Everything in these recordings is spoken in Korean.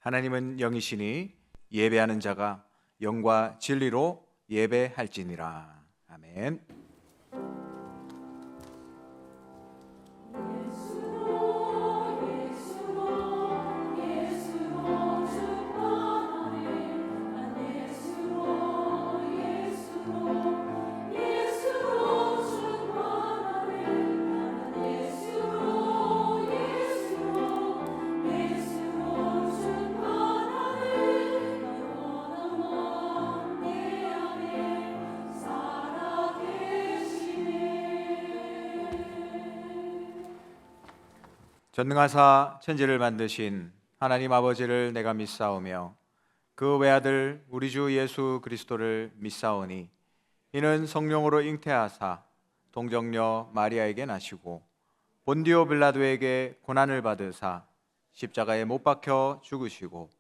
하나님은 영이시니 예배하는 자가 영과 진리로 예배할지니라. 아멘. 전능하사 천지를 만드신 하나님 아버지를 내가 믿사오며 그 외아들 우리 주 예수 그리스도를 믿사오니 이는 성령으로 잉태하사 동정녀 마리아에게 나시고 본디오 빌라도에게 고난을 받으사 십자가에 못 박혀 죽으시고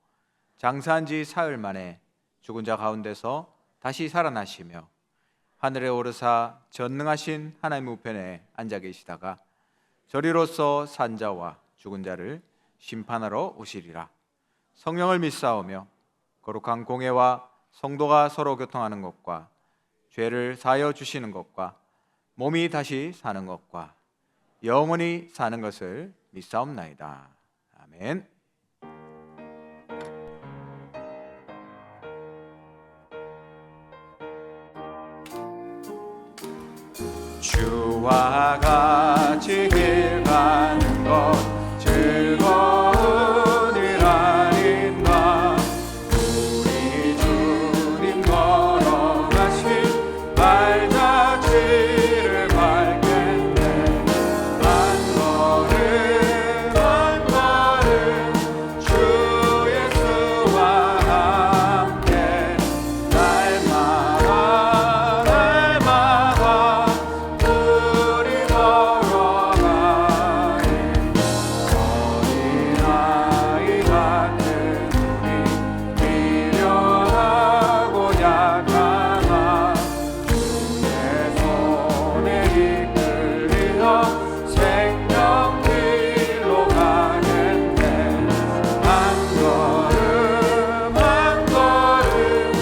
장사한 지 사흘 만에 죽은 자 가운데서 다시 살아나시며 하늘에 오르사 전능하신 하나님 우편에 앉아 계시다가 저리로서 산 자와 죽은 자를 심판하러 오시리라. 성령을 믿사오며 거룩한 공회와 성도가 서로 교통하는 것과 죄를 사하여 주시는 것과 몸이 다시 사는 것과 영원히 사는 것을 믿사옵나이다. 아멘. 주와 같이 길 가는 것 즐거운 일 아닌가. 우리 주님 걸어가신 발자취를 밟겠네. 한 걸음 한 걸음 주 예수와 함께 날마다 날마다 우리 걸어가리. 어린아이 같은 우리 미련하고 약하나 주의 손에 이끌리어 생명길로 가겠네. 한 걸음 한 걸음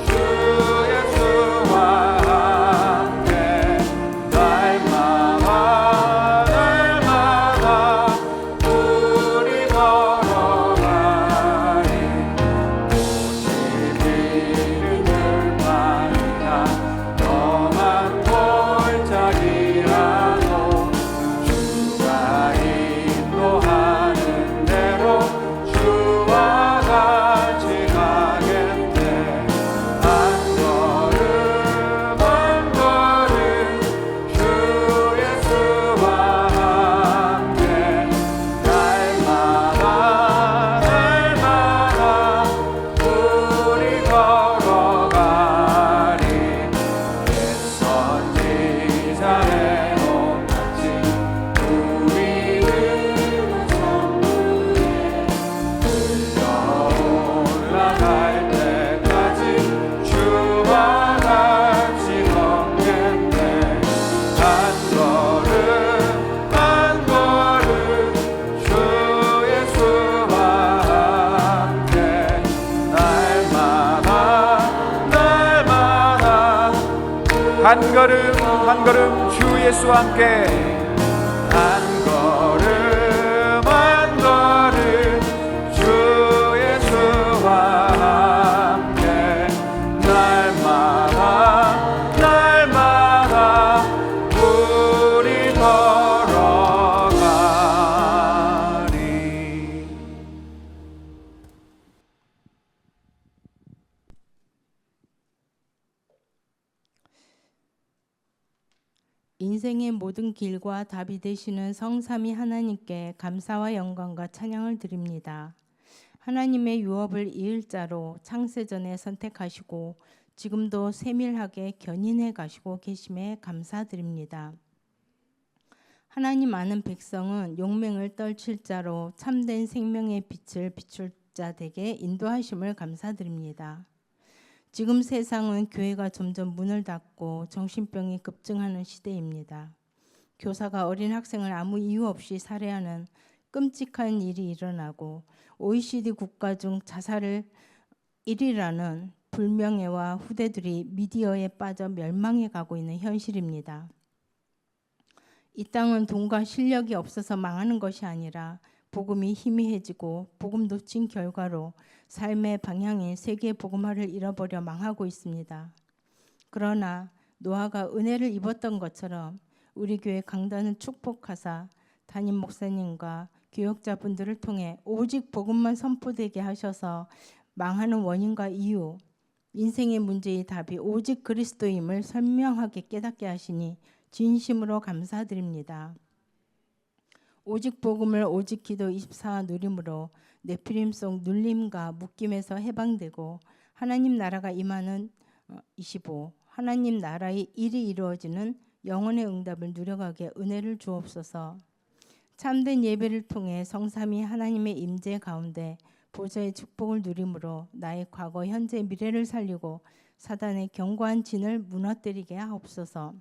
주 예수와 함께 날마다 날마다 우리 걸어가리. 도시 비는 들판이나 험한 골짜기라도 주가 인도하는 대로 주와 같이 가겠네. 한 걸음 한 걸음 주 예수와 함께 날마다 날마다 우리 걸어가리. 옛 선지자의 몸같이 우리는 성부에 올라갈 때까지 주와 같이 걷겠네. 한 걸음 한 걸음 주 예수와 함께 날마다 날마다 한 걸음 한 걸음 주 예수와 함께 한 걸음 한 걸음 주 예수와 함께 날마다 날마다 우리 걸어가리. 인생의 모든 길과 답이 되시는 성삼위 하나님께 감사와 영광과 찬양을 드립니다. 하나님의 유업을 이을 자로 창세전에 선택하시고 지금도 세밀하게 견인해 가시고 계심에 감사드립니다. 하나님 아는 백성은 용맹을 떨칠 자로 참된 생명의 빛을 비출 자 되게 인도하심을 감사드립니다. 지금 세상은 교회가 점점 문을 닫고 정신병이 급증하는 시대입니다. 교사가 어린 학생을 아무 이유 없이 살해하는 끔찍한 일이 일어나고 OECD 국가 중 자살을 1위라는 불명예와 후대들이 미디어에 빠져 멸망해 가고 있는 현실입니다. 이 땅은 돈과 실력이 없어서 망하는 것이 아니라 복음이 희미해지고 복음 놓친 결과로 삶의 방향인 세계 복음화를 잃어버려 망하고 있습니다. 그러나 노아가 은혜를 입었던 것처럼 우리 교회 강단을 축복하사 담임 목사님과 교역자분들을 통해 오직 복음만 선포되게 하셔서 망하는 원인과 이유, 인생의 문제의 답이 오직 그리스도임을 선명하게 깨닫게 하시니 진심으로 감사드립니다. 오직 복음을 오직 기도 24 누림으로 네피림 속 눌림과 묶임에서 해방되고 하나님 나라가 임하는 25 하나님 나라의 일이 이루어지는 영혼의 응답을 누려가게 은혜를 주옵소서. 참된 예배를 통해 성삼위 하나님의 임재 가운데 보좌의 축복을 누림으로 나의 과거, 현재, 미래를 살리고 사단의 견고한 진을 무너뜨리게 하옵소서.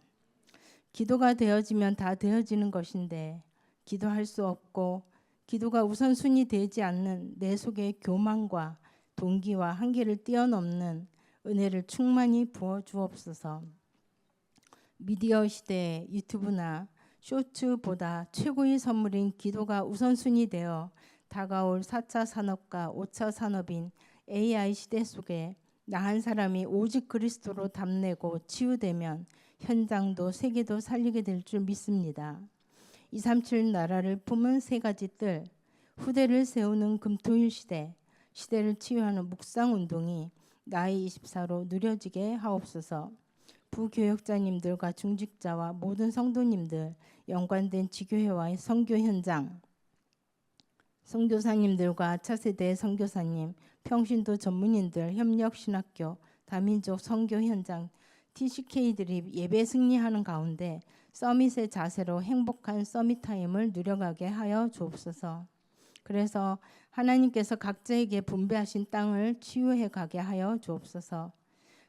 기도가 되어지면 다 되어지는 것인데 기도할 수 없고 기도가 우선순위 되지 않는 내 속의 교만과 동기와 한계를 뛰어넘는 은혜를 충만히 부어 주옵소서. 미디어 시대에 유튜브나 쇼츠보다 최고의 선물인 기도가 우선순위 되어 다가올 4차 산업과 5차 산업인 AI 시대 속에 나 한 사람이 오직 그리스도로 답내고 치유되면 현장도 세계도 살리게 될 줄 믿습니다. 237 나라를 품은 세 가지 뜰, 후대를 세우는 금토일 시대, 시대를 치유하는 묵상운동이 나이 24로 누려지게 하옵소서. 부교역자님들과 중직자와 모든 성도님들, 연관된 지교회와의 선교 현장, 선교사님들과 차세대 선교사님, 평신도 전문인들, 협력신학교, 다민족 선교 현장, TCK들이 예배 승리하는 가운데 서밋의 자세로 행복한 서밋 타임을 누려가게 하여 주옵소서. 그래서 하나님께서 각자에게 분배하신 땅을 치유해 가게 하여 주옵소서.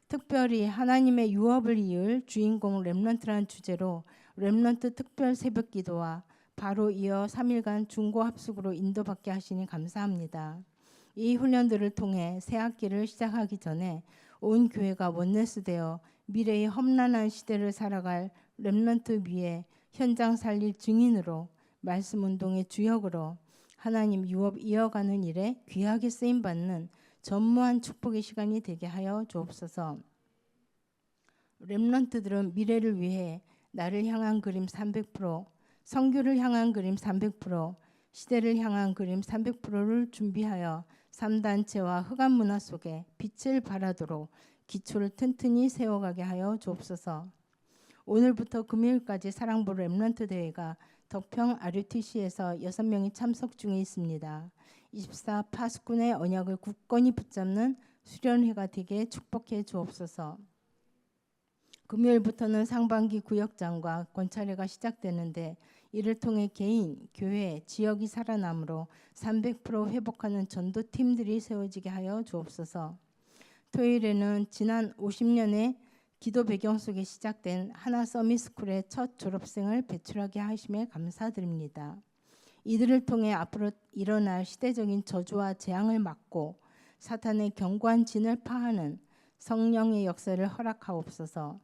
특별히 하나님의 유업을 이을 주인공 렘넌트라는 주제로 렘넌트 특별 새벽 기도와 바로 이어 3일간 중고 합숙으로 인도받게 하시니 감사합니다. 이 훈련들을 통해 새 학기를 시작하기 전에 온 교회가 원네스 되어 미래의 험난한 시대를 살아갈 렘넌트 위에 현장 살릴 증인으로 말씀 운동의 주역으로 하나님 유업 이어가는 일에 귀하게 쓰임받는 전무한 축복의 시간이 되게 하여 주옵소서. 렘넌트들은 미래를 위해 나를 향한 그림 300%, 선교를 향한 그림 300%, 시대를 향한 그림 300%를 준비하여 3단체와 흑암 문화 속에 빛을 발하도록 기초를 튼튼히 세워가게 하여 주옵소서. 오늘부터 금요일까지 사랑부 렘넌트 대회가 덕평 RUTC에서 6명이 참석 중에 있습니다. 24 파수꾼의 언약을 굳건히 붙잡는 수련회가 되게 축복해 주옵소서. 금요일부터는 상반기 구역장과 권찰회가 시작되는데 이를 통해 개인, 교회, 지역이 살아남으로 300% 회복하는 전도팀들이 세워지게 하여 주옵소서. 토요일에는 지난 50년의 기도 배경 속에 시작된 하나 서밋스쿨의 첫 졸업생을 배출하게 하심에 감사드립니다. 이들을 통해 앞으로 일어날 시대적인 저주와 재앙을 막고 사탄의 견고한 진을 파하는 성령의 역사를 허락하옵소서.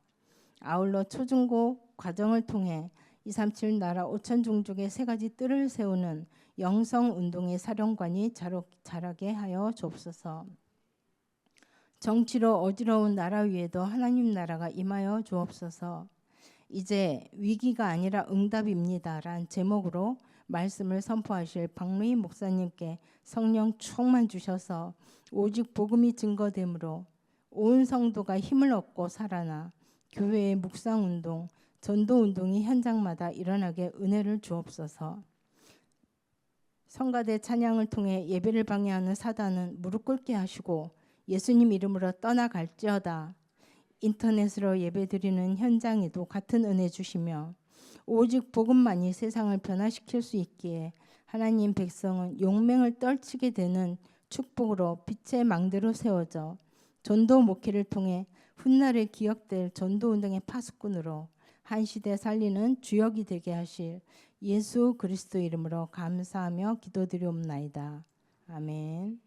아울러 초중고 과정을 통해 237 나라 5천 종족의 세 가지 뜰을 세우는 영성운동의 사령관이 자라게 하여 주옵소서. 정치로 어지러운 나라 위에도 하나님 나라가 임하여 주옵소서. 이제 위기가 아니라 응답입니다 란 제목으로 말씀을 선포하실 박루희 목사님께 성령 충만 주셔서 오직 복음이 증거되므로 온 성도가 힘을 얻고 살아나 교회의 묵상운동, 전도운동이 현장마다 일어나게 은혜를 주옵소서. 성가대 찬양을 통해 예배를 방해하는 사단은 무릎 꿇게 하시고 예수님 이름으로 떠나갈지어다. 인터넷으로 예배드리는 현장에도 같은 은혜 주시며 오직 복음만이 세상을 변화시킬 수 있기에 하나님 백성은 용맹을 떨치게 되는 축복으로 빛의 망대로 세워져 전도 목회를 통해 훗날에 기억될 전도운동의 파수꾼으로 한 시대 살리는 주역이 되게 하실 예수 그리스도 이름으로 감사하며 기도드리옵나이다. 아멘.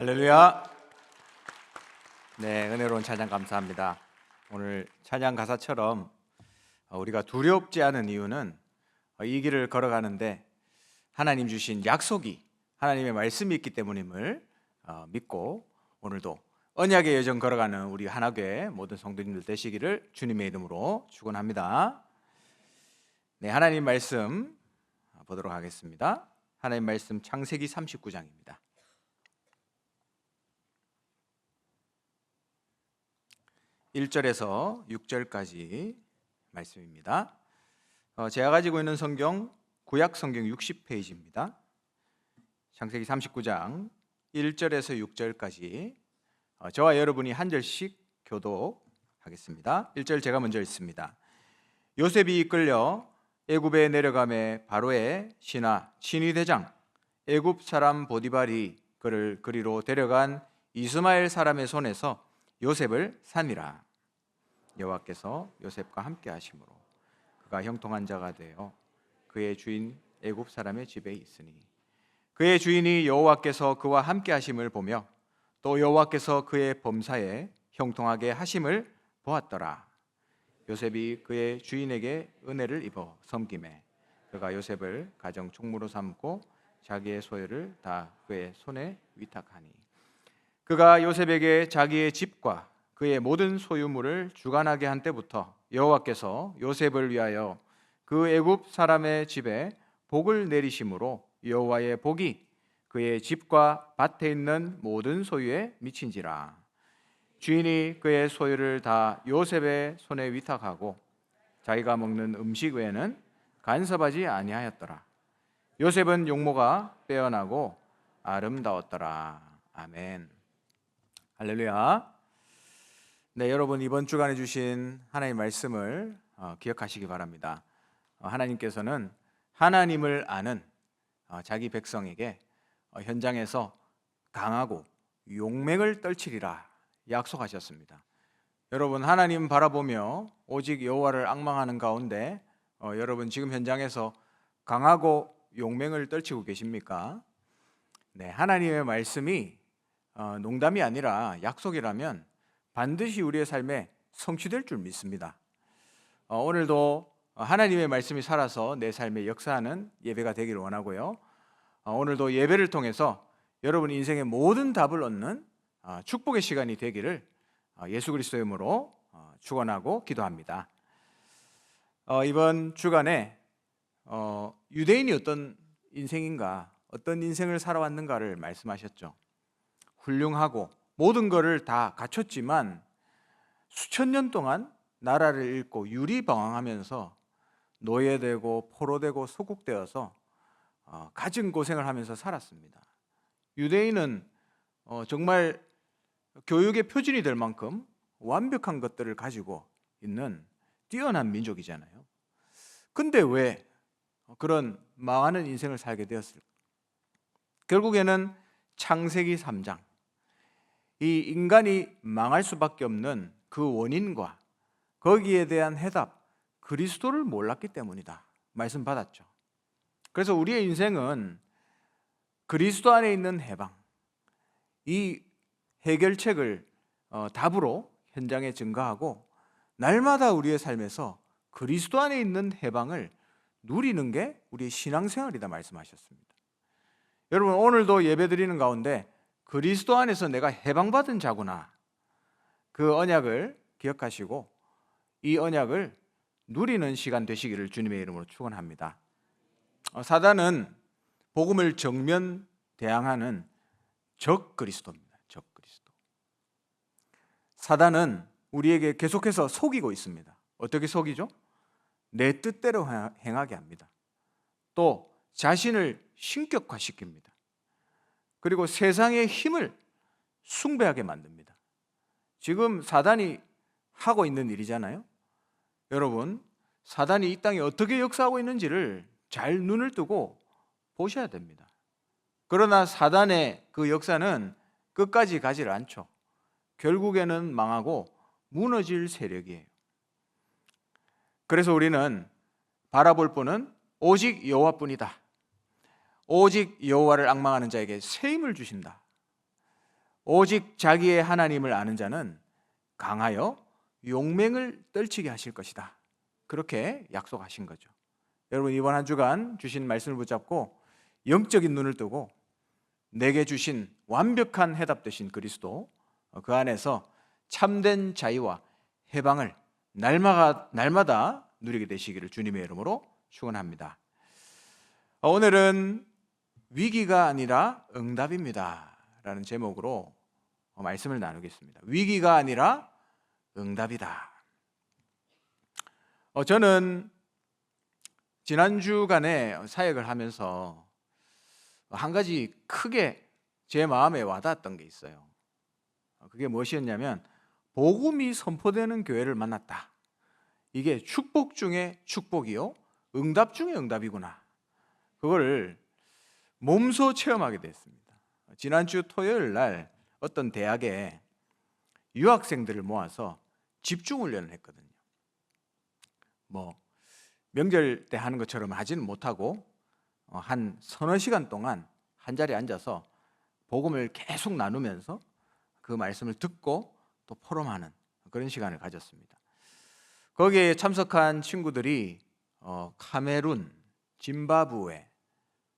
할렐루야. 네, 은혜로운 찬양 감사합니다. 오늘 찬양 가사처럼 우리가 두렵지 않은 이유는 이 길을 걸어가는데 하나님 주신 약속이, 하나님의 말씀이 있기 때문임을 믿고 오늘도 언약의 여정 걸어가는 우리 하나교회 모든 성도님들 되시기를 주님의 이름으로 축원합니다. 네, 하나님 말씀 보도록 하겠습니다. 하나님 말씀 창세기 39장입니다. 1절에서 6절까지 말씀입니다. 제가 가지고 있는 성경 구약 성경 60페이지입니다. 창세기 39장 1절에서 6절까지 저와 여러분이 한 절씩 교독하겠습니다. 1절 제가 먼저 읽습니다. 요셉이 이끌려 애굽에 내려가매 바로의 신하 친위대장 애굽 사람 보디발이 그를 그리로 데려간 이스마엘 사람의 손에서 요셉을 산이라. 여호와께서 요셉과 함께 하심으로 그가 형통한 자가 되어 그의 주인 애굽 사람의 집에 있으니 그의 주인이 여호와께서 그와 함께 하심을 보며 또 여호와께서 그의 범사에 형통하게 하심을 보았더라. 요셉이 그의 주인에게 은혜를 입어 섬김에 그가 요셉을 가정 총무로 삼고 자기의 소유를 다 그의 손에 위탁하니 그가 요셉에게 자기의 집과 그의 모든 소유물을 주관하게 한 때부터 여호와께서 요셉을 위하여 그 애굽 사람의 집에 복을 내리심으로 여호와의 복이 그의 집과 밭에 있는 모든 소유에 미친지라. 주인이 그의 소유를 다 요셉의 손에 위탁하고 자기가 먹는 음식 외에는 간섭하지 아니하였더라. 요셉은 용모가 빼어나고 아름다웠더라. 아멘. 할렐루야. 네, 여러분 이번 주간에 주신 하나님의 말씀을 기억하시기 바랍니다. 하나님께서는 하나님을 아는 자기 백성에게 현장에서 강하고 용맹을 떨치리라 약속하셨습니다. 여러분 하나님 바라보며 오직 여호와를 앙망하는 가운데 여러분 지금 현장에서 강하고 용맹을 떨치고 계십니까? 네, 하나님의 말씀이 농담이 아니라 약속이라면 반드시 우리의 삶에 성취될 줄 믿습니다. 오늘도 하나님의 말씀이 살아서 내 삶에 역사하는 예배가 되기를 원하고요. 오늘도 예배를 통해서 여러분 인생의 모든 답을 얻는 축복의 시간이 되기를 예수 그리스도의 이름으로 축원하고 기도합니다. 이번 주간에 유대인이 어떤 인생인가, 어떤 인생을 살아왔는가를 말씀하셨죠. 훌륭하고 모든 것을 다 갖췄지만 수천 년 동안 나라를 잃고 유리방황하면서 노예되고 포로되고 소국되어서 갖은 고생을 하면서 살았습니다. 유대인은 정말 교육의 표준이 될 만큼 완벽한 것들을 가지고 있는 뛰어난 민족이잖아요. 근데 왜 그런 망하는 인생을 살게 되었을까? 결국에는 창세기 3장, 이 인간이 망할 수밖에 없는 그 원인과 거기에 대한 해답, 그리스도를 몰랐기 때문이다 말씀 받았죠. 그래서 우리의 인생은 그리스도 안에 있는 해방, 이 해결책을 답으로 현장에 증가하고 날마다 우리의 삶에서 그리스도 안에 있는 해방을 누리는 게 우리의 신앙생활이다 말씀하셨습니다. 여러분 오늘도 예배드리는 가운데 그리스도 안에서 내가 해방받은 자구나, 그 언약을 기억하시고 이 언약을 누리는 시간 되시기를 주님의 이름으로 축원합니다. 사단은 복음을 정면 대항하는 적 그리스도입니다. 적 그리스도. 사단은 우리에게 계속해서 속이고 있습니다. 어떻게 속이죠? 내 뜻대로 행하게 합니다. 또 자신을 신격화시킵니다. 그리고 세상의 힘을 숭배하게 만듭니다. 지금 사단이 하고 있는 일이잖아요. 여러분, 사단이 이 땅에 어떻게 역사하고 있는지를 잘 눈을 뜨고 보셔야 됩니다. 그러나 사단의 그 역사는 끝까지 가지를 않죠. 결국에는 망하고 무너질 세력이에요. 그래서 우리는 바라볼 분은 오직 여호와뿐이다. 오직 여호와를 앙망하는 자에게 새 힘을 주신다. 오직 자기의 하나님을 아는 자는 강하여 용맹을 떨치게 하실 것이다. 그렇게 약속하신 거죠. 여러분, 이번 한 주간 주신 말씀을 붙잡고 영적인 눈을 뜨고 내게 주신 완벽한 해답 되신 그리스도, 그 안에서 참된 자유와 해방을 날마다 누리게 되시기를 주님의 이름으로 축원합니다. 오늘은 위기가 아니라 응답입니다 라는 제목으로 말씀을 나누겠습니다. 위기가 아니라 응답이다. 저는 지난 주간에 사역을 하면서 한 가지 크게 제 마음에 와닿았던 게 있어요. 그게 무엇이었냐면 복음이 선포되는 교회를 만났다. 이게 축복 중에 축복이요, 응답 중에 응답이구나. 그걸 몸소 체험하게 됐습니다. 지난주 토요일 날 어떤 대학에 유학생들을 모아서 집중훈련을 했거든요. 명절 때 하는 것처럼 하지는 못하고 한 서너 시간 동안 한 자리에 앉아서 복음을 계속 나누면서 그 말씀을 듣고 또 포럼하는 그런 시간을 가졌습니다. 거기에 참석한 친구들이 카메룬, 짐바브웨,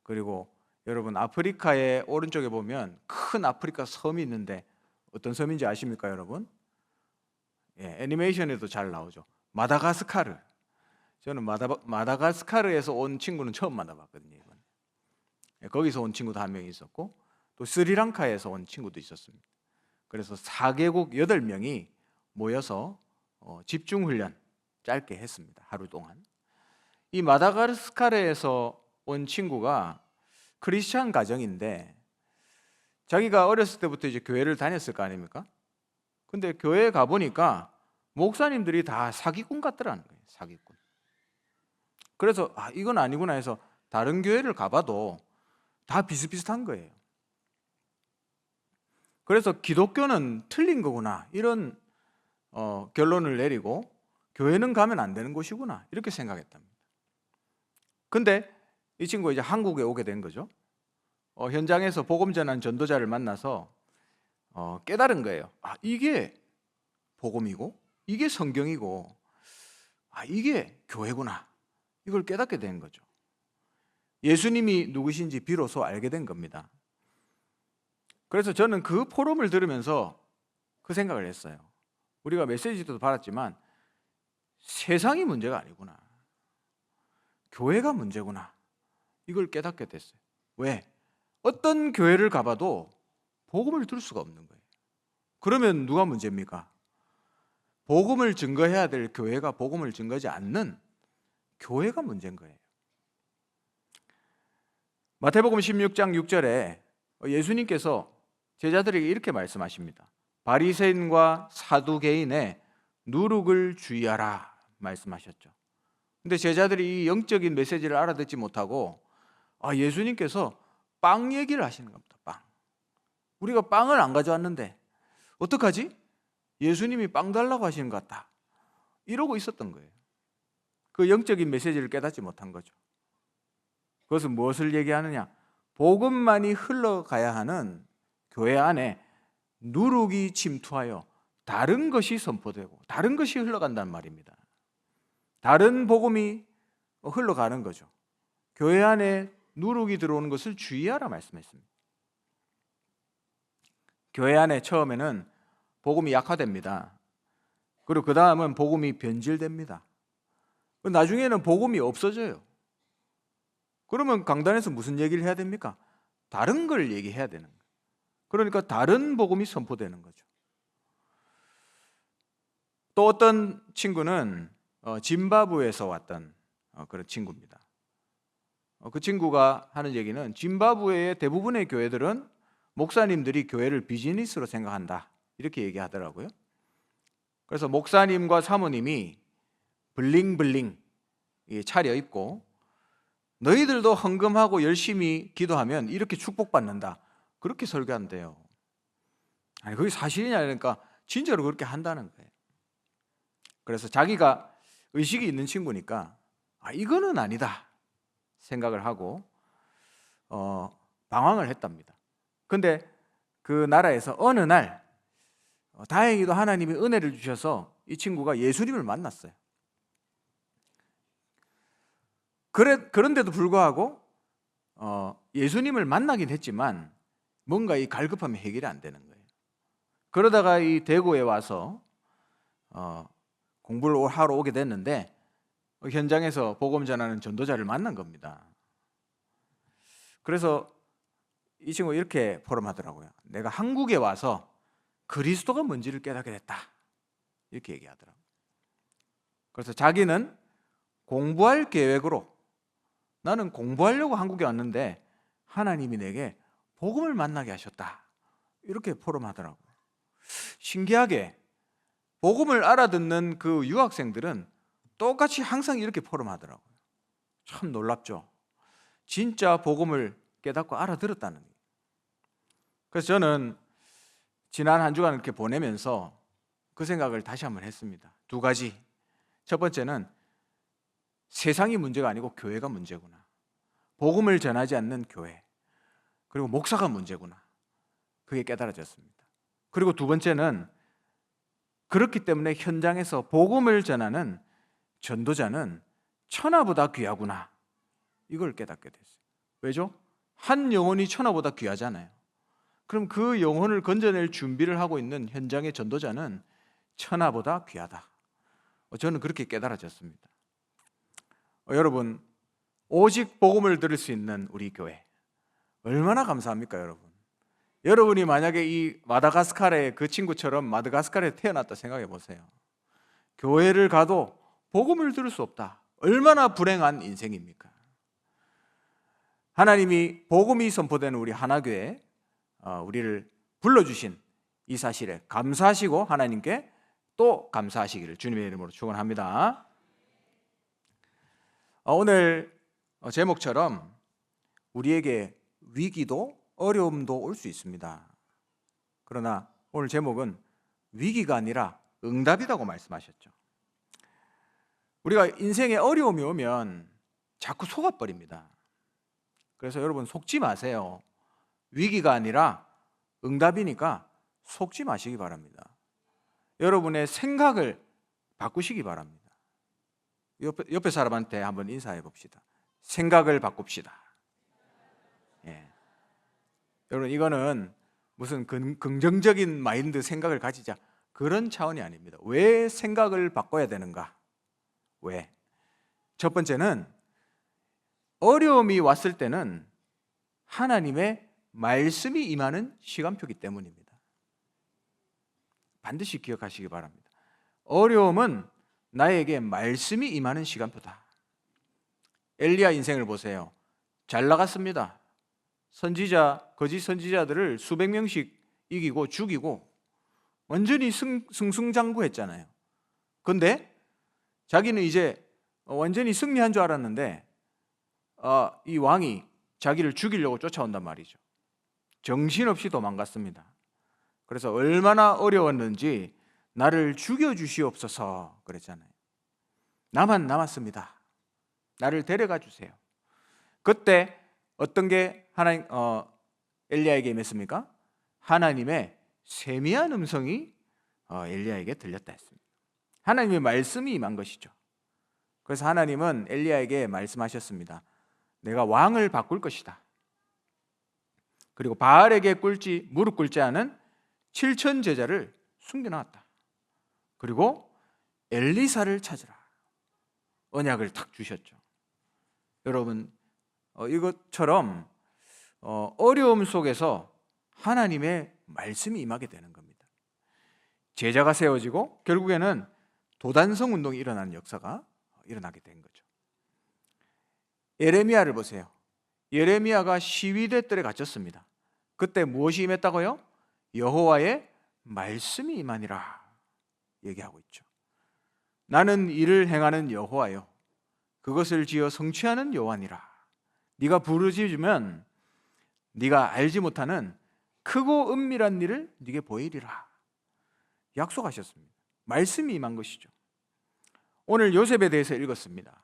그리고 여러분 아프리카의 오른쪽에 보면 큰 아프리카 섬이 있는데 어떤 섬인지 아십니까 여러분? 애니메이션에도 잘 나오죠. 마다가스카르. 저는 마다가스카르에서 온 친구는 처음 만나봤거든요. 거기서 온 친구도 한 명 있었고 또 스리랑카에서 온 친구도 있었습니다. 그래서 4개국 8명이 모여서 집중훈련 짧게 했습니다. 하루 동안. 이 마다가스카르에서 온 친구가 크리스찬 가정인데 자기가 어렸을 때부터 이제 교회를 다녔을 거 아닙니까? 근데 교회에 가보니까 목사님들이 다 사기꾼 같더라는 거예요. 사기꾼. 그래서 이건 아니구나 해서 다른 교회를 가봐도 다 비슷비슷한 거예요. 그래서 기독교는 틀린 거구나 이런 결론을 내리고 교회는 가면 안 되는 곳이구나 이렇게 생각했답니다. 근데 이 친구가 이제 한국에 오게 된 거죠. 현장에서 복음 전한 전도자를 만나서 깨달은 거예요. 이게 복음이고 이게 성경이고 이게 교회구나 이걸 깨닫게 된 거죠. 예수님이 누구신지 비로소 알게 된 겁니다. 그래서 저는 그 포럼을 들으면서 그 생각을 했어요. 우리가 메시지도 받았지만 세상이 문제가 아니구나. 교회가 문제구나. 이걸 깨닫게 됐어요. 왜? 어떤 교회를 가봐도 복음을 들을 수가 없는 거예요. 그러면 누가 문제입니까? 복음을 증거해야 될 교회가 복음을 증거하지 않는 교회가 문제인 거예요. 마태복음 16장 6절에 예수님께서 제자들에게 이렇게 말씀하십니다. 바리새인과 사두개인의 누룩을 주의하라 말씀하셨죠. 근데 제자들이 이 영적인 메시지를 알아듣지 못하고 예수님께서 빵 얘기를 하시는 겁니다. 빵. 우리가 빵을 안 가져왔는데 어떡하지? 예수님이 빵 달라고 하시는 것 같다. 이러고 있었던 거예요. 그 영적인 메시지를 깨닫지 못한 거죠. 그것은 무엇을 얘기하느냐? 복음만이 흘러가야 하는 교회 안에 누룩이 침투하여 다른 것이 선포되고 다른 것이 흘러간단 말입니다. 다른 복음이 흘러가는 거죠. 교회 안에 누룩이 들어오는 것을 주의하라 말씀했습니다. 교회 안에 처음에는 복음이 약화됩니다. 그리고 그 다음은 복음이 변질됩니다. 나중에는 복음이 없어져요. 그러면 강단에서 무슨 얘기를 해야 됩니까? 다른 걸 얘기해야 되는 거예요. 그러니까 다른 복음이 선포되는 거죠. 또 어떤 친구는 짐바브웨에서 왔던 그런 친구입니다. 그 친구가 하는 얘기는 짐바브웨의 대부분의 교회들은 목사님들이 교회를 비즈니스로 생각한다 이렇게 얘기하더라고요. 그래서 목사님과 사모님이 블링블링 차려입고 너희들도 헌금하고 열심히 기도하면 이렇게 축복받는다 그렇게 설교한대요. 아니 그게 사실이냐 그러니까 진짜로 그렇게 한다는 거예요. 그래서 자기가 의식이 있는 친구니까 이거는 아니다 생각을 하고 방황을 했답니다. 근데 그 나라에서 어느 날 다행히도 하나님이 은혜를 주셔서 이 친구가 예수님을 만났어요. 그런데도 불구하고 예수님을 만나긴 했지만 뭔가 이 갈급함이 해결이 안 되는 거예요. 그러다가 이 대구에 와서 공부를 하러 오게 됐는데 현장에서 복음 전하는 전도자를 만난 겁니다. 그래서 이 친구가 이렇게 포럼하더라고요. 내가 한국에 와서 그리스도가 뭔지를 깨닫게 됐다, 이렇게 얘기하더라고요. 그래서 자기는 공부할 계획으로, 나는 공부하려고 한국에 왔는데 하나님이 내게 복음을 만나게 하셨다, 이렇게 포럼하더라고요. 신기하게 복음을 알아듣는 그 유학생들은 똑같이 항상 이렇게 포럼하더라고요. 참 놀랍죠. 진짜 복음을 깨닫고 알아들었다는 거예요. 그래서 저는 지난 한 주간 이렇게 보내면서 그 생각을 다시 한번 했습니다. 두 가지. 첫 번째는 세상이 문제가 아니고 교회가 문제구나. 복음을 전하지 않는 교회, 그리고 목사가 문제구나. 그게 깨달아졌습니다. 그리고 두 번째는 그렇기 때문에 현장에서 복음을 전하는 전도자는 천하보다 귀하구나, 이걸 깨닫게 됐어요. 왜죠? 한 영혼이 천하보다 귀하잖아요. 그럼 그 영혼을 건져낼 준비를 하고 있는 현장의 전도자는 천하보다 귀하다. 저는 그렇게 깨달아졌습니다. 여러분, 오직 복음을 들을 수 있는 우리 교회, 얼마나 감사합니까, 여러분? 여러분이 만약에 이 마다가스카르의 그 친구처럼 마다가스카르에 태어났다 생각해 보세요. 교회를 가도 복음을 들을 수 없다. 얼마나 불행한 인생입니까? 하나님이 복음이 선포되는 우리 하나교회, 우리를 불러주신 이 사실에 감사하시고 하나님께 또 감사하시기를 주님의 이름으로 축원합니다. 오늘 제목처럼 우리에게 위기도 어려움도 올 수 있습니다. 그러나 오늘 제목은 위기가 아니라 응답이라고 말씀하셨죠. 우리가 인생에 어려움이 오면 자꾸 속아버립니다. 그래서 여러분, 속지 마세요. 위기가 아니라 응답이니까 속지 마시기 바랍니다. 여러분의 생각을 바꾸시기 바랍니다. 옆에 사람한테 한번 인사해 봅시다. 생각을 바꿉시다. 예. 여러분, 이거는 무슨 긍정적인 마인드, 생각을 가지자, 그런 차원이 아닙니다. 왜 생각을 바꿔야 되는가? 왜? 첫 번째는 어려움이 왔을 때는 하나님의 말씀이 임하는 시간표이기 때문입니다. 반드시 기억하시기 바랍니다. 어려움은 나에게 말씀이 임하는 시간표다. 엘리야 인생을 보세요. 잘 나갔습니다. 거짓 선지자들을 수백 명씩 이기고 죽이고 완전히 승승장구했잖아요. 그런데 자기는 이제 완전히 승리한 줄 알았는데 이 왕이 자기를 죽이려고 쫓아온단 말이죠. 정신없이 도망갔습니다. 그래서 얼마나 어려웠는지 나를 죽여주시옵소서 그랬잖아요. 나만 남았습니다. 나를 데려가 주세요. 그때 어떤 게 엘리야에게 임했습니까? 하나님의 세미한 음성이 엘리야에게 들렸다 했습니다. 하나님의 말씀이 임한 것이죠. 그래서 하나님은 엘리야에게 말씀하셨습니다. 내가 왕을 바꿀 것이다. 그리고 바알에게 무릎 꿇지 않은 7천 제자를 숨겨놨다. 그리고 엘리사를 찾으라. 언약을 탁 주셨죠. 여러분, 이것처럼 어려움 속에서 하나님의 말씀이 임하게 되는 겁니다. 제자가 세워지고 결국에는 도단성 운동이 일어나는 역사가 일어나게 된 거죠. 예레미야를 보세요. 예레미야가 시위대 뜰에 갇혔습니다. 그때 무엇이 임했다고요? 여호와의 말씀이 임하니라 얘기하고 있죠. 나는 이를 행하는 여호와요, 그것을 지어 성취하는 여호와니라. 네가 부르짖으면 네가 알지 못하는 크고 은밀한 일을 네게 보이리라 약속하셨습니다. 말씀이 임한 것이죠. 오늘 요셉에 대해서 읽었습니다.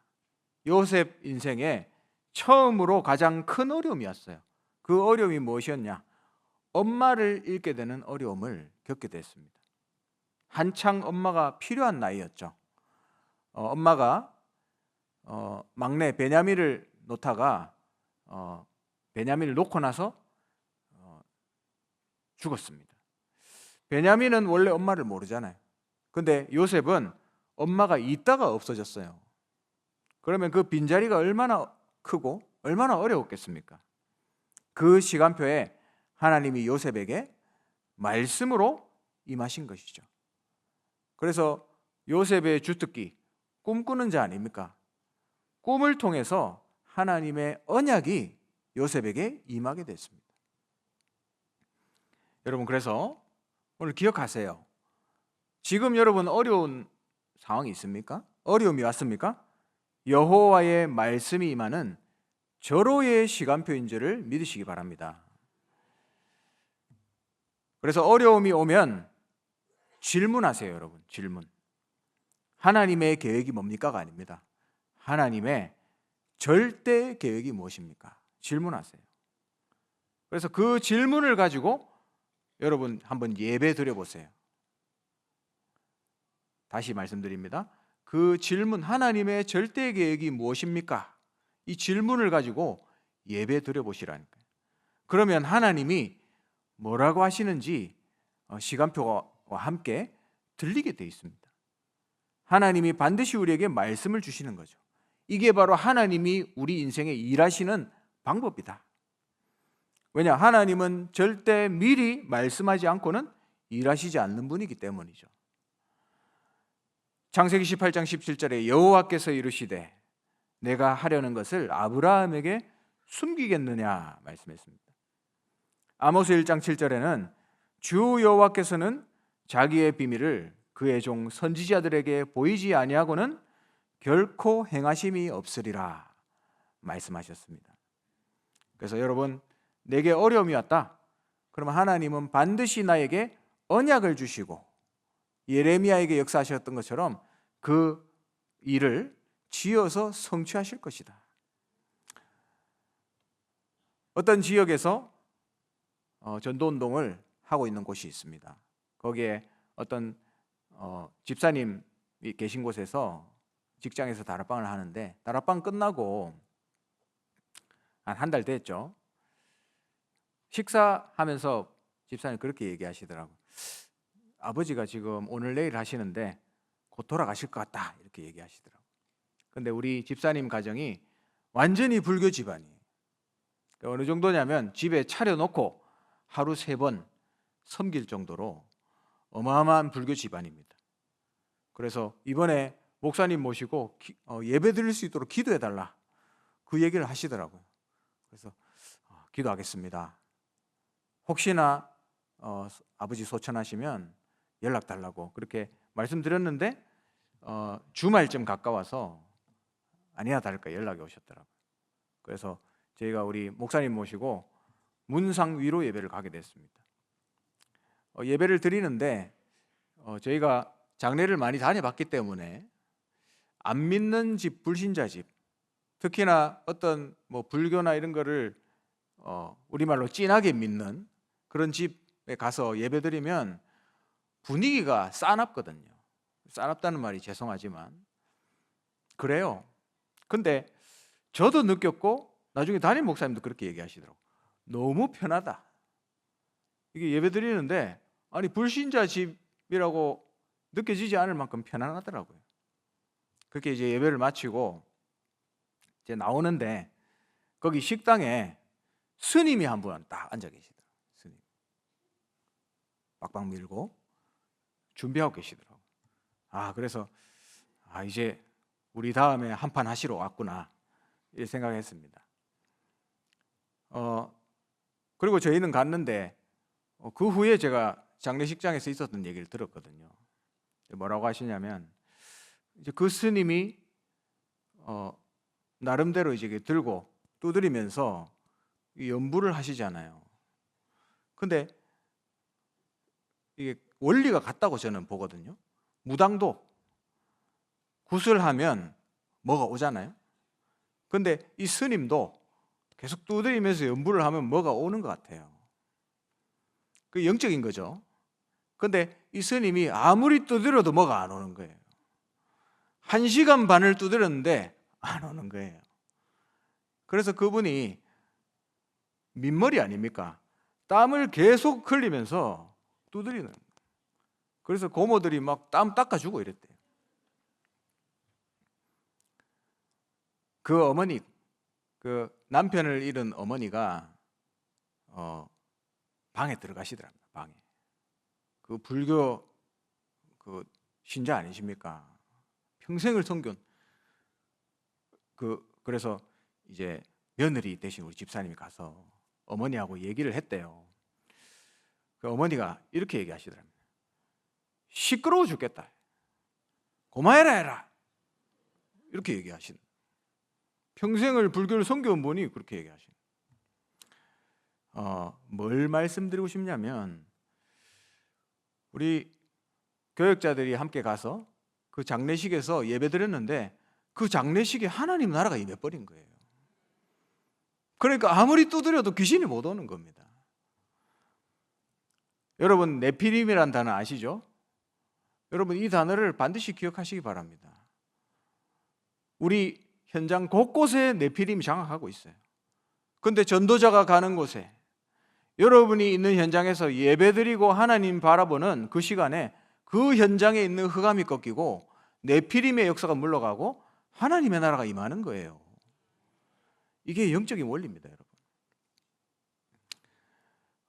요셉 인생에 처음으로 가장 큰 어려움이 왔어요. 그 어려움이 무엇이었냐? 엄마를 잃게 되는 어려움을 겪게 됐습니다. 한창 엄마가 필요한 나이였죠. 엄마가 막내 베냐민을 놓다가 베냐민을 놓고 나서 죽었습니다. 베냐민은 원래 엄마를 모르잖아요. 근데 요셉은 엄마가 있다가 없어졌어요. 그러면 그 빈자리가 얼마나 크고 얼마나 어려웠겠습니까? 그 시간표에 하나님이 요셉에게 말씀으로 임하신 것이죠. 그래서 요셉의 주특기, 꿈꾸는 자 아닙니까? 꿈을 통해서 하나님의 언약이 요셉에게 임하게 됐습니다. 여러분, 그래서 오늘 기억하세요. 지금 여러분 어려운 상황이 있습니까? 어려움이 왔습니까? 여호와의 말씀이 임하는 절호의 시간표인 줄을 믿으시기 바랍니다. 그래서 어려움이 오면 질문하세요, 여러분. 질문. 하나님의 계획이 뭡니까가 아닙니다. 하나님의 절대 계획이 무엇입니까? 질문하세요. 그래서 그 질문을 가지고 여러분 한번 예배 드려보세요. 다시 말씀드립니다. 그 질문, 하나님의 절대 계획이 무엇입니까? 이 질문을 가지고 예배 드려보시라니까요. 그러면 하나님이 뭐라고 하시는지 시간표와 함께 들리게 돼 있습니다. 하나님이 반드시 우리에게 말씀을 주시는 거죠. 이게 바로 하나님이 우리 인생에 일하시는 방법이다. 왜냐? 하나님은 절대 미리 말씀하지 않고는 일하시지 않는 분이기 때문이죠. 창세기 18장 17절에 여호와께서 이르시되 내가 하려는 것을 아브라함에게 숨기겠느냐 말씀했습니다. 아모스 1장 7절에는 주 여호와께서는 자기의 비밀을 그의 종 선지자들에게 보이지 아니하고는 결코 행하심이 없으리라 말씀하셨습니다. 그래서 여러분, 내게 어려움이 왔다. 그러면 하나님은 반드시 나에게 언약을 주시고 예레미야에게 역사하셨던 것처럼 그 일을 지어서 성취하실 것이다. 어떤 지역에서 전도운동을 하고 있는 곳이 있습니다. 거기에 어떤 집사님이 계신 곳에서 직장에서 다락방을 하는데 다락방 끝나고 한 달 됐죠. 식사하면서 집사님 그렇게 얘기하시더라고요. 아버지가 지금 오늘 내일 하시는데 곧 돌아가실 것 같다 이렇게 얘기하시더라고요. 근데 우리 집사님 가정이 완전히 불교 집안이에요. 어느 정도냐면 집에 차려놓고 하루 3번 섬길 정도로 어마어마한 불교 집안입니다. 그래서 이번에 목사님 모시고 예배 드릴 수 있도록 기도해달라 그 얘기를 하시더라고요. 그래서 기도하겠습니다. 혹시나 아버지 소천하시면 연락 달라고 그렇게 말씀드렸는데 주말쯤 가까워서 아니나 다를까 연락이 오셨더라고요. 그래서 저희가 우리 목사님 모시고 문상 위로 예배를 가게 됐습니다. 예배를 드리는데 저희가 장례를 많이 다녀봤기 때문에 안 믿는 집, 불신자 집, 특히나 어떤 불교나 이런 거를 우리말로 진하게 믿는 그런 집에 가서 예배 드리면 분위기가 싸납거든요. 싸납다는 말이 죄송하지만 그래요. 근데 저도 느꼈고 나중에 담임 목사님도 그렇게 얘기하시더라고요. 너무 편하다. 이게 예배 드리는데 아니 불신자 집이라고 느껴지지 않을 만큼 편안하더라고요. 그렇게 이제 예배를 마치고 이제 나오는데 거기 식당에 스님이 한 분 딱 앉아 계시더라고요. 스님 빡빡 밀고 준비하고 계시더라고요. 그래서 이제 우리 다음에 한판 하시러 왔구나 이렇게 생각했습니다. 그리고 저희는 갔는데 그 후에 제가 장례식장에서 있었던 얘기를 들었거든요. 뭐라고 하시냐면 이제 그 스님이 나름대로 이제 들고 두드리면서 연부를 하시잖아요. 근데 이게 원리가 같다고 저는 보거든요. 무당도 구슬하면 뭐가 오잖아요. 근데 이 스님도 계속 두드리면서 연부를 하면 뭐가 오는 것 같아요. 그 영적인 거죠. 근데 이 스님이 아무리 두드려도 뭐가 안 오는 거예요. 1시간 반을 두드렸는데 안 오는 거예요. 그래서 그분이 민머리 아닙니까? 땀을 계속 흘리면서 두드리는 거예요. 그래서 고모들이 막 땀 닦아주고 이랬대요. 그 어머니, 그 남편을 잃은 어머니가 방에 들어가시더랍니다. 방에. 그 불교 그 신자 아니십니까? 평생을 섬긴 그래서 이제 며느리 대신 우리 집사님이 가서 어머니하고 얘기를 했대요. 그 어머니가 이렇게 얘기하시더랍니다. 시끄러워 죽겠다. 고마해라 해라. 이렇게 얘기하신. 평생을 불교를 섬겨온 분이 그렇게 얘기하신. 뭘 말씀드리고 싶냐면 우리 교역자들이 함께 가서 그 장례식에서 예배드렸는데 그 장례식에 하나님 나라가 임해버린 거예요. 그러니까 아무리 두드려도 귀신이 못 오는 겁니다. 여러분 네피림이라는 단어 아시죠? 여러분 이 단어를 반드시 기억하시기 바랍니다. 우리 현장 곳곳에 네피림이 장악하고 있어요. 그런데 전도자가 가는 곳에 여러분이 있는 현장에서 예배드리고 하나님 바라보는 그 시간에 그 현장에 있는 흑암이 꺾이고 네피림의 역사가 물러가고 하나님의 나라가 임하는 거예요. 이게 영적인 원리입니다,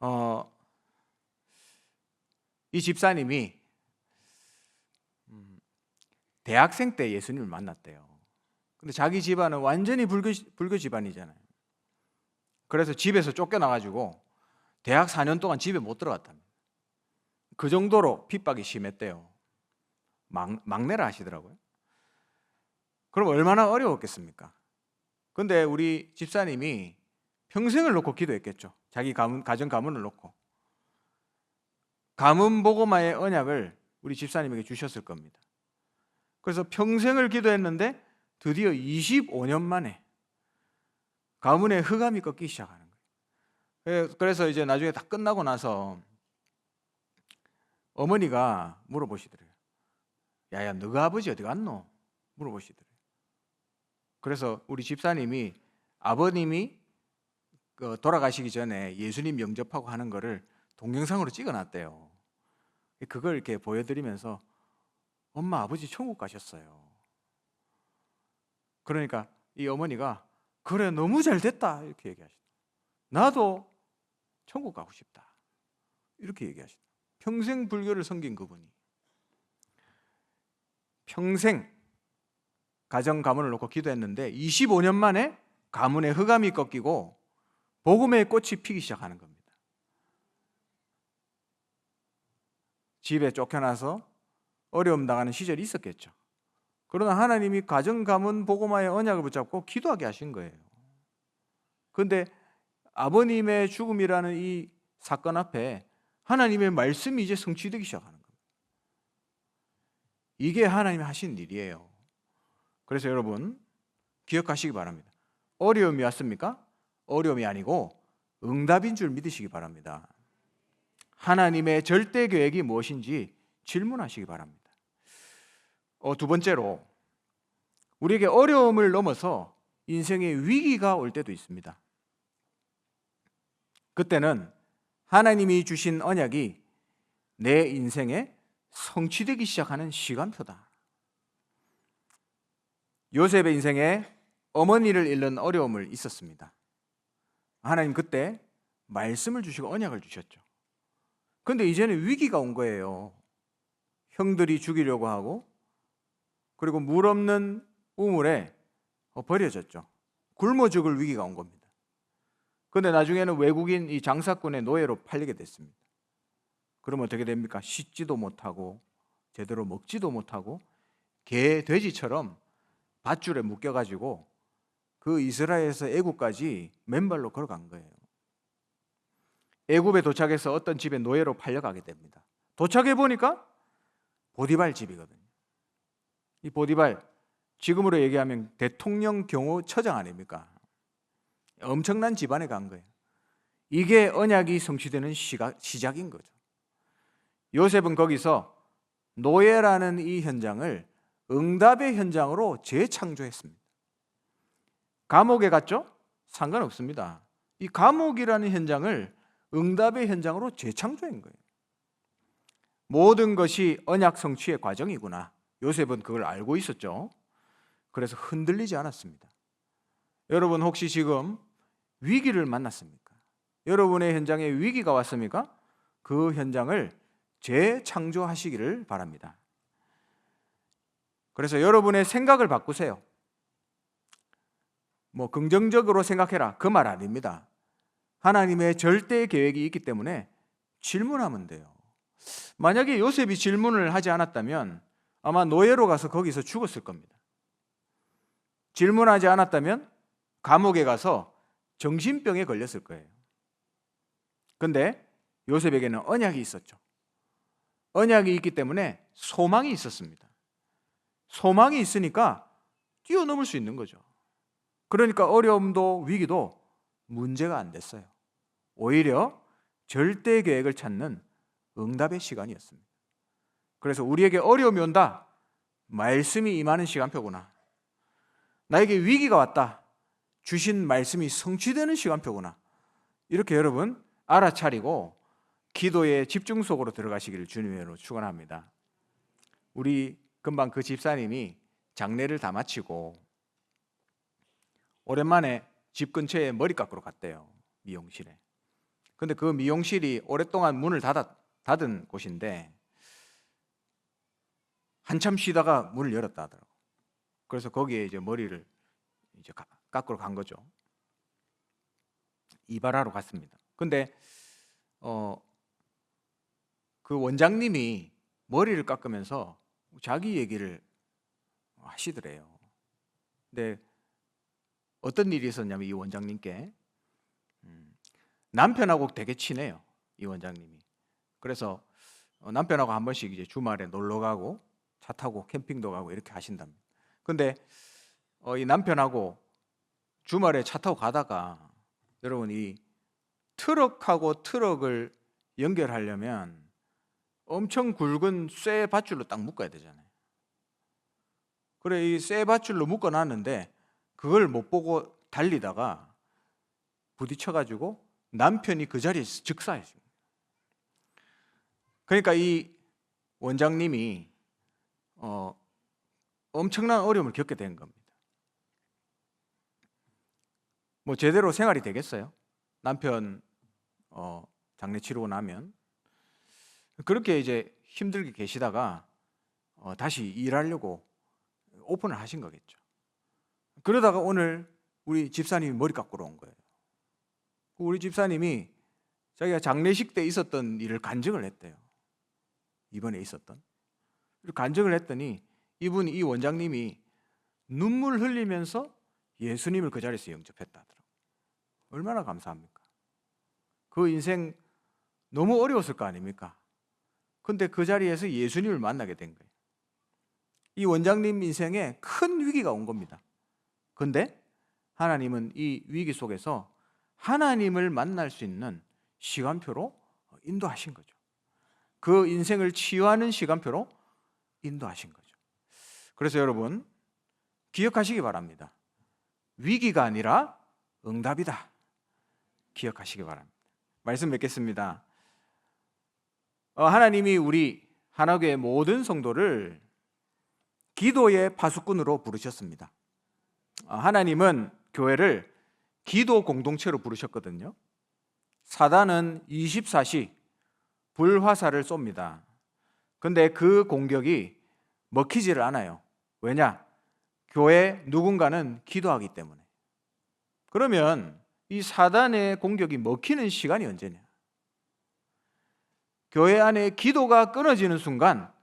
여러분. 이 집사님이 대학생 때 예수님을 만났대요. 근데 자기 집안은 완전히 불교 집안이잖아요. 그래서 집에서 쫓겨나가지고 대학 4년 동안 집에 못 들어갔답니다. 그 정도로 핍박이 심했대요. 막내라 하시더라고요. 그럼 얼마나 어려웠겠습니까? 근데 우리 집사님이 평생을 놓고 기도했겠죠. 자기 가정 가문을 놓고. 가문 복음화의 언약을 우리 집사님에게 주셨을 겁니다. 그래서 평생을 기도했는데 드디어 25년 만에 가문의 흑암이 꺾이기 시작하는 거예요. 그래서 이제 나중에 다 끝나고 나서 어머니가 물어보시더래요. 야야, 너가 아버지 어디 갔노? 물어보시더래요. 그래서 우리 집사님이 아버님이 돌아가시기 전에 예수님 영접하고 하는 거를 동영상으로 찍어놨대요. 그걸 이렇게 보여드리면서 엄마 아버지 천국 가셨어요. 그러니까 이 어머니가 그래 너무 잘 됐다 이렇게 얘기하시다. 나도 천국 가고 싶다 이렇게 얘기하시다. 평생 불교를 섬긴 그분이 평생 가정 가문을 놓고 기도했는데 25년 만에 가문의 흑암이 꺾이고 복음의 꽃이 피기 시작하는 겁니다. 집에 쫓겨나서 어려움 당하는 시절이 있었겠죠. 그러나 하나님이 가정 가문 복음화의 언약을 붙잡고 기도하게 하신 거예요. 그런데 아버님의 죽음이라는 이 사건 앞에 하나님의 말씀이 이제 성취되기 시작하는 겁니다. 이게 하나님이 하신 일이에요. 그래서 여러분 기억하시기 바랍니다. 어려움이 왔습니까? 어려움이 아니고 응답인 줄 믿으시기 바랍니다. 하나님의 절대 계획이 무엇인지 질문하시기 바랍니다. 두 번째로 우리에게 어려움을 넘어서 인생의 위기가 올 때도 있습니다. 그때는 하나님이 주신 언약이 내 인생에 성취되기 시작하는 시간표다. 요셉의 인생에 어머니를 잃는 어려움을 있었습니다. 하나님 그때 말씀을 주시고 언약을 주셨죠. 그런데 이제는 위기가 온 거예요. 형들이 죽이려고 하고 그리고 물 없는 우물에 버려졌죠. 굶어 죽을 위기가 온 겁니다. 그런데 나중에는 외국인 이 장사꾼의 노예로 팔리게 됐습니다. 그러면 어떻게 됩니까? 씻지도 못하고 제대로 먹지도 못하고 개, 돼지처럼 밧줄에 묶여가지고 그 이스라엘에서 애굽까지 맨발로 걸어간 거예요. 애굽에 도착해서 어떤 집에 노예로 팔려가게 됩니다. 도착해 보니까 보디발 집이거든요. 이 보디발, 지금으로 얘기하면 대통령 경호처장 아닙니까? 엄청난 집안에 간 거예요. 이게 언약이 성취되는 시작인 거죠. 요셉은 거기서 노예라는 이 현장을 응답의 현장으로 재창조했습니다. 감옥에 갔죠? 상관없습니다. 이 감옥이라는 현장을 응답의 현장으로 재창조한 거예요. 모든 것이 언약 성취의 과정이구나. 요셉은 그걸 알고 있었죠. 그래서 흔들리지 않았습니다. 여러분 혹시 지금 위기를 만났습니까? 여러분의 현장에 위기가 왔습니까? 그 현장을 재창조하시기를 바랍니다. 그래서 여러분의 생각을 바꾸세요. 뭐 긍정적으로 생각해라 그 말 아닙니다. 하나님의 절대 계획이 있기 때문에 질문하면 돼요. 만약에 요셉이 질문을 하지 않았다면 아마 노예로 가서 거기서 죽었을 겁니다. 질문하지 않았다면 감옥에 가서 정신병에 걸렸을 거예요. 근데 요셉에게는 언약이 있었죠. 언약이 있기 때문에 소망이 있었습니다. 소망이 있으니까 뛰어넘을 수 있는 거죠. 그러니까 어려움도 위기도 문제가 안 됐어요. 오히려 절대 계획을 찾는 응답의 시간이었습니다. 그래서 우리에게 어려움이 온다. 말씀이 임하는 시간표구나. 나에게 위기가 왔다. 주신 말씀이 성취되는 시간표구나. 이렇게 여러분 알아차리고 기도의 집중 속으로 들어가시기를 주님으로 축원합니다. 우리 금방 그 집사님이 장례를 다 마치고 오랜만에 집 근처에 머리 깎으러 갔대요. 미용실에. 근데 그 미용실이 오랫동안 문을 닫은 곳인데 한참 쉬다가 문을 열었다 하더라고요. 그래서 거기에 이제 머리를 이제 깎으러 간 거죠. 이발하러 갔습니다. 근데 그 원장님이 머리를 깎으면서 자기 얘기를 하시더래요. 근데 어떤 일이 있었냐면 이 원장님께 남편하고 되게 친해요. 이 원장님이. 그래서 남편하고 한 번씩 이제 주말에 놀러 가고 차 타고 캠핑도 가고 이렇게 하신답니다. 근데 이 남편하고 주말에 차 타고 가다가 여러분 이 트럭하고 트럭을 연결하려면 엄청 굵은 쇠 밧줄로 딱 묶어야 되잖아요. 그래 이 쇠 밧줄로 묶어놨는데 그걸 못 보고 달리다가 부딪혀가지고 남편이 그 자리에서 즉사했습니다. 그러니까 이 원장님이 엄청난 어려움을 겪게 된 겁니다. 뭐 제대로 생활이 되겠어요? 남편 장례 치르고 나면 그렇게 이제 힘들게 계시다가 다시 일하려고 오픈을 하신 거겠죠. 그러다가 오늘 우리 집사님이 머리 깎으러 온 거예요. 우리 집사님이 자기가 장례식 때 있었던 일을 간증을 했대요. 이번에 있었던. 간증을 했더니 이 원장님이 눈물 흘리면서 예수님을 그 자리에서 영접했다 하더라고요. 얼마나 감사합니까? 그 인생 너무 어려웠을 거 아닙니까? 근데 그 자리에서 예수님을 만나게 된 거예요. 이 원장님 인생에 큰 위기가 온 겁니다. 근데 하나님은 이 위기 속에서 하나님을 만날 수 있는 시간표로 인도하신 거죠. 그 인생을 치유하는 시간표로 인도하신 거죠. 그래서 여러분 기억하시기 바랍니다. 위기가 아니라 응답이다. 기억하시기 바랍니다. 말씀 맺겠습니다. 하나님이 우리 하나교회 모든 성도를 기도의 파수꾼으로 부르셨습니다. 하나님은 교회를 기도 공동체로 부르셨거든요. 사단은 24시 불화살을 쏩니다. 근데 그 공격이 먹히지를 않아요. 왜냐? 교회 누군가는 기도하기 때문에. 그러면 이 사단의 공격이 먹히는 시간이 언제냐? 교회 안에 기도가 끊어지는 순간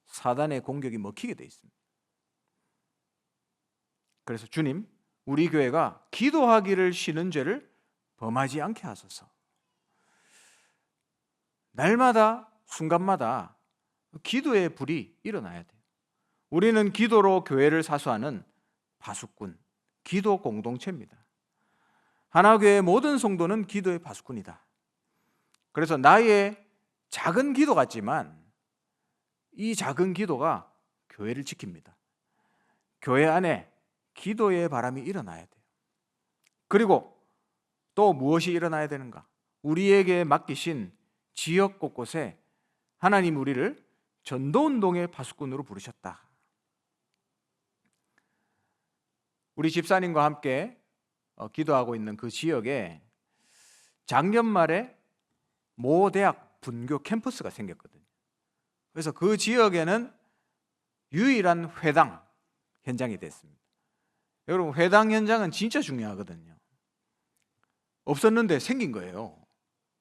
사단의 공격이 먹히게 돼 있습니다. 그래서 주님, 우리 교회가 기도하기를 쉬는 죄를 범하지 않게 하소서. 날마다 순간마다 기도의 불이 일어나야 돼요. 우리는 기도로 교회를 사수하는 파수꾼, 기도 공동체입니다. 하나교회의 모든 성도는 기도의 파수꾼이다. 그래서 나의 작은 기도 같지만 이 작은 기도가 교회를 지킵니다. 교회 안에 기도의 바람이 일어나야 돼요. 그리고 또 무엇이 일어나야 되는가? 우리에게 맡기신 지역 곳곳에 하나님 우리를 전도운동의 파수꾼으로 부르셨다. 우리 집사님과 함께 기도하고 있는 그 지역에 작년 말에 모 대학 분교 캠퍼스가 생겼거든요. 그래서 그 지역에는 유일한 회당 현장이 됐습니다. 여러분, 회당 현장은 진짜 중요하거든요. 없었는데 생긴 거예요.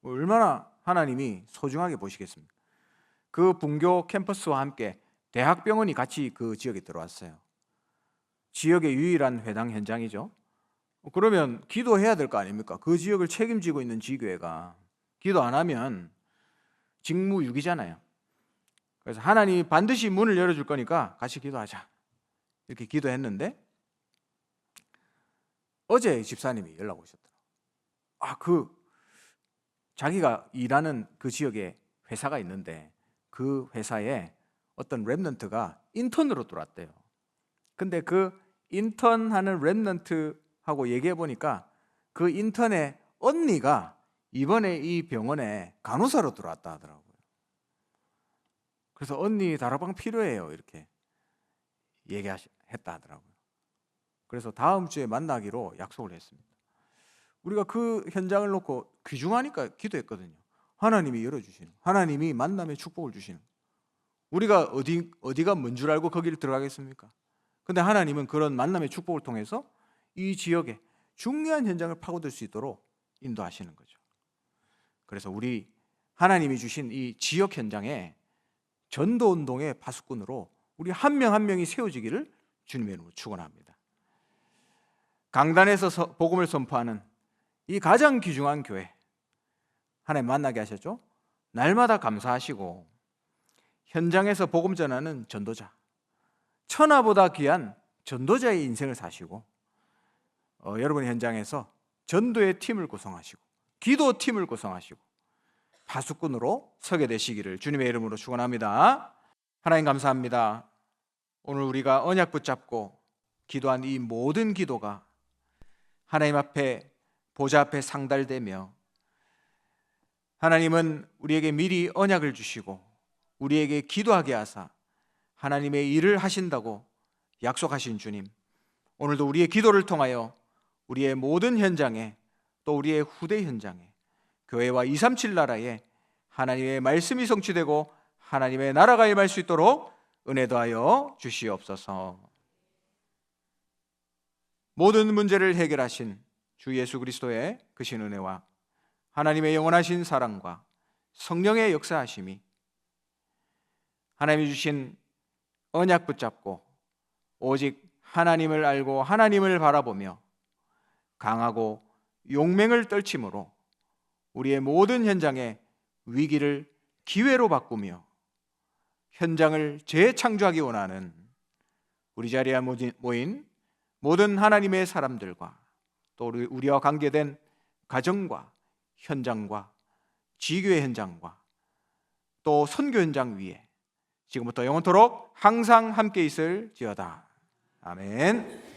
얼마나 하나님이 소중하게 보시겠습니까? 그 분교 캠퍼스와 함께 대학병원이 같이 그 지역에 들어왔어요. 지역의 유일한 회당 현장이죠. 그러면 기도해야 될 거 아닙니까? 그 지역을 책임지고 있는 지교회가 기도 안 하면 직무유기잖아요. 그래서 하나님이 반드시 문을 열어줄 거니까 같이 기도하자, 이렇게 기도했는데 어제 집사님이 연락 오셨더라고요. 자기가 일하는 그 지역에 회사가 있는데 그 회사에 어떤 랩런트가 인턴으로 들어왔대요. 근데 그 인턴하는 랩런트하고 얘기해 보니까 그 인턴의 언니가 이번에 이 병원에 간호사로 들어왔다 하더라고요. 그래서 언니 다락방 필요해요, 이렇게 얘기했다 하더라고요. 그래서 다음 주에 만나기로 약속을 했습니다. 우리가 그 현장을 놓고 귀중하니까 기도했거든요. 하나님이 열어주시는, 하나님이 만남의 축복을 주시는. 우리가 어디가 뭔 줄 알고 거기를 들어가겠습니까? 근데 하나님은 그런 만남의 축복을 통해서 이 지역에 중요한 현장을 파고들 수 있도록 인도하시는 거죠. 그래서 우리 하나님이 주신 이 지역 현장에 전도운동의 파수꾼으로 우리 한 명 한 명이 세워지기를 주님의 이름으로 축원합니다. 강단에서 복음을 선포하는 이 가장 귀중한 교회, 하나님 만나게 하셨죠? 날마다 감사하시고 현장에서 복음 전하는 전도자, 천하보다 귀한 전도자의 인생을 사시고 여러분의 현장에서 전도의 팀을 구성하시고 기도팀을 구성하시고 파수꾼으로 서게 되시기를 주님의 이름으로 축원합니다. 하나님 감사합니다. 오늘 우리가 언약 붙잡고 기도한 이 모든 기도가 하나님 앞에 보좌 앞에 상달되며 하나님은 우리에게 미리 언약을 주시고 우리에게 기도하게 하사 하나님의 일을 하신다고 약속하신 주님, 오늘도 우리의 기도를 통하여 우리의 모든 현장에 또 우리의 후대 현장에 교회와 237 나라에 하나님의 말씀이 성취되고 하나님의 나라가 임할 수 있도록 은혜 더하여 주시옵소서. 모든 문제를 해결하신 주 예수 그리스도의 크신 은혜와 하나님의 영원하신 사랑과 성령의 역사하심이 하나님이 주신 언약 붙잡고 오직 하나님을 알고 하나님을 바라보며 강하고 용맹을 떨침으로 우리의 모든 현장의 위기를 기회로 바꾸며 현장을 재창조하기 원하는 우리 자리에 모인 모든 하나님의 사람들과 또 우리와 관계된 가정과 현장과 지교의 현장과 또 선교 현장 위에 지금부터 영원토록 항상 함께 있을지어다. 아멘.